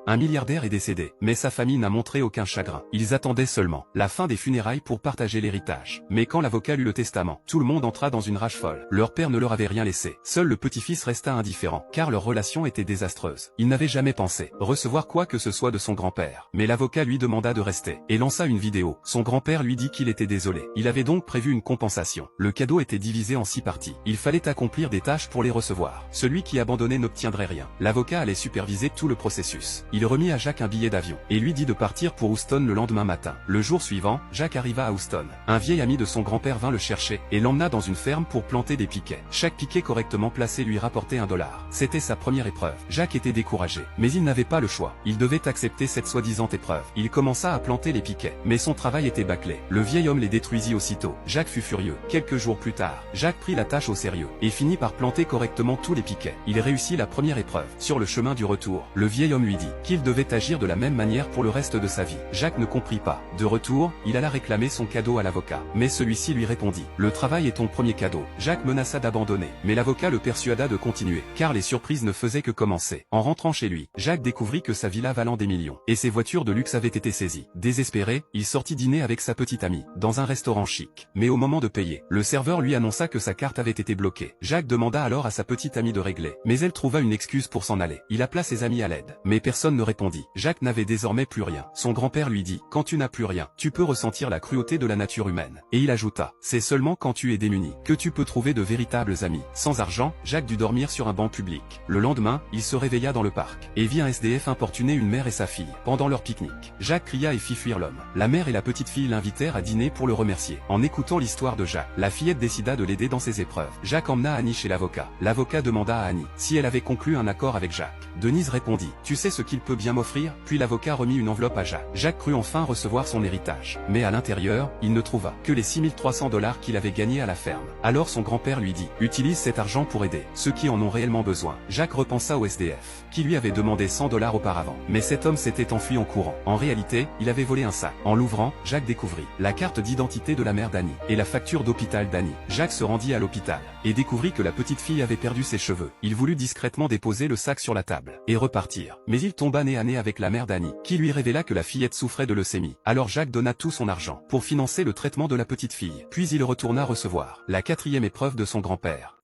un milliardaire est décédé, mais sa famille n'a montré aucun chagrin. Ils attendaient seulement la fin des funérailles pour partager l'héritage. Mais quand l'avocat lut le testament, tout le monde entra dans une rage folle. Leur père ne leur avait rien laissé. Seul le petit-fils resta indifférent, car leur relation était désastreuse. Il n'avait jamais pensé recevoir quoi que ce soit de son grand-père. Mais l'avocat lui demanda de rester, et lança une vidéo. Son grand-père lui dit qu'il était désolé. Il avait donc prévu une compensation. Le cadeau était divisé en 6 parties. Il fallait accomplir des tâches pour les recevoir. Celui qui abandonnait n'obtiendrait rien. L'avocat allait superviser tout le processus. Il remit à Jack un billet d'avion, et lui dit de partir pour Houston le lendemain matin. Le jour suivant, Jack arriva à Houston. Un vieil ami de son grand-père vint le chercher, et l'emmena dans une ferme pour planter des piquets. Chaque piquet correctement placé lui rapportait $1. C'était sa première épreuve. Jack était découragé, mais il n'avait pas le choix. Il devait accepter cette soi-disant épreuve. Il commença à planter les piquets, mais son travail était bâclé. Le vieil homme les détruisit aussitôt. Jack fut furieux. Quelques jours plus tard, Jack prit la tâche au sérieux, et finit par planter correctement tous les piquets. Il réussit la première épreuve. Sur le chemin du retour, le vieil homme lui dit qu'il devait agir de la même manière pour le reste de sa vie. Jack ne comprit pas. De retour, il alla réclamer son cadeau à l'avocat. Mais celui-ci lui répondit: le travail est ton premier cadeau. Jack menaça d'abandonner, mais l'avocat le persuada de continuer, car les surprises ne faisaient que commencer. En rentrant chez lui, Jack découvrit que sa villa valant des millions, et ses voitures de luxe avaient été saisies. Désespéré, il sortit dîner avec sa petite amie, dans un restaurant chic. Mais au moment de payer, le serveur lui annonça que sa carte avait été bloquée. Jack demanda alors à sa petite amie de régler, mais elle trouva une excuse pour s'en aller. Il appela ses amis à l'aide, mais personne ne répondit. Jack n'avait désormais plus rien. Son grand-père lui dit: quand tu n'as plus rien, tu peux ressentir la cruauté de la nature humaine. Et il ajouta: c'est seulement quand tu es démuni que tu peux trouver de véritables amis. Sans argent, Jack dut dormir sur un banc public. Le lendemain, il se réveilla dans le parc, et vit un SDF importuner une mère et sa fille, pendant leur pique-nique. Jack cria et fit fuir l'homme. La mère et la petite fille l'invitèrent à dîner pour le remercier. En écoutant l'histoire de Jack, la fillette décida de l'aider dans ses épreuves. Jack emmena Annie chez l'avocat. L'avocat demanda à Annie si elle avait conclu un accord avec Jack. Denise répondit: tu sais ce qu'il peut bien m'offrir? Puis l'avocat remit une enveloppe à Jack. Jack crut enfin recevoir son héritage. Mais à l'intérieur, il ne trouva que les $6300 qu'il avait gagnés à la ferme. Alors son grand-père lui dit: utilise cet argent pour aider ceux qui en ont réellement besoin. Jack repensa au SDF, qui lui avait demandé $100 auparavant. Mais cet homme s'était enfui en courant. En réalité, il avait volé un sac. En l'ouvrant, Jack découvrit la carte d'identité de la mère d'Annie, et la facture d'hôpital d'Annie. Jack se rendit à l'hôpital, et découvrit que la petite fille avait perdu ses cheveux. Il voulut discrètement déposer le sac sur la table, et repartir. Mais il tomba nez à nez avec la mère d'Annie, qui lui révéla que la fillette souffrait de leucémie. Alors Jack donna tout son argent pour financer le traitement de la petite fille. Puis il retourna recevoir la 4e épreuve de son grand-père.